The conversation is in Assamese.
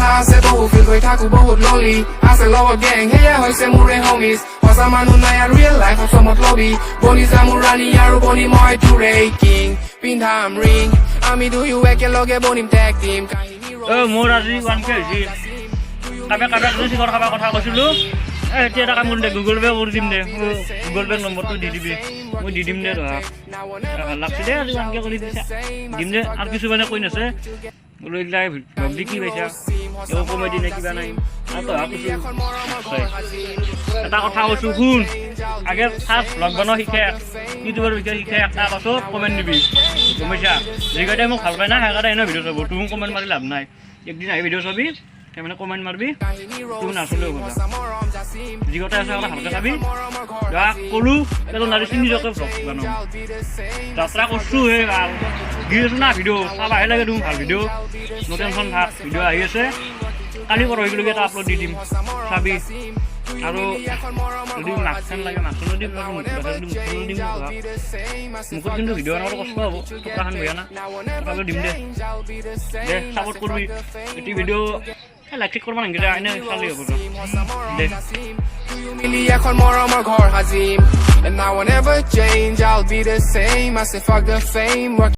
কথা আছে বহু ফিল হৈ থাকো বহুত ললি আছে লগত গেং সেয়া হৈছে মোৰে homies সঁচা মানুহ নাই আৰু ৰিয়েল লাইফ অসমত লবি বনি যা মোৰ ৰাণী আৰু বনি মই তোৰে কিং পিন্ধাম ৰিং আমি দুয়ো একেলগে বনিম টেগ টিম মোৰ আজি 1K হৈছে কাবাক যদি ঘৰ খাবা কথা কৈছিলো এতিয়া এটা কাম কৰিম দে গুগল পে কৰি দিম দে গুগল পে নম্বৰটো দি দিবি মই দি দিম দে ভাল লাগছে দে আজি 1K কৰি দিছা দিম দে আৰু কিছুমানে কৈ নাছে বোলো এইগিলা ভাবি কি পাইছা এও কমেডি নে কিবা নাই আৰু তই কৈছো এটা কথা কৈছো শুন আগে ফাৰ্ষ্ট ব্লগ বনোৱা শিকে ইউটিউবৰ বিষয়ে শিকে এটা পাছত কমেণ্ট দিবি গম পাইছা যিকেইটাই মোক ভাল পায় না সেইকেইটাই এনে ভিডিঅ' চাব তুমি কমেণ্ট মাৰি লাভ নাই একদিন আহি ভিডিঅ' চাবি মানে কমেণ্ট মাৰবি তুমি নাচলেও কথা যিকেইটাই আছে ভালকৈ চাবি ক'লো পেলো নাৰী নিজকে ব্লগ বনাওঁ যাত্ৰা কৰিছোঁ সেই দি আছোঁ না ভিডিঅ' চাবাহে লাগে তুমি ভাল ভিডিঅ' ন টেনশ্যন থাক ভিডিঅ' আহি আছে কালি পৰহিলৈকে এটা আপলোড দি দিম চাবি আৰু যদি মাকচান লাগে মাকচানো দিম মুখত কিন্তু ভিডিঅ' বনাবলৈ কষ্ট হ'ব টকাখান বেয়া না তথাপিও দিম দে ছাপৰ্ট কৰিবি এটি ভিডিঅ' লাইক কৰিব নালাগে এনে চালি হ'ব দে মিলি এখন মৰমৰ ঘৰ Sajim And I won't ever change, I'll be the same I say fuck the fame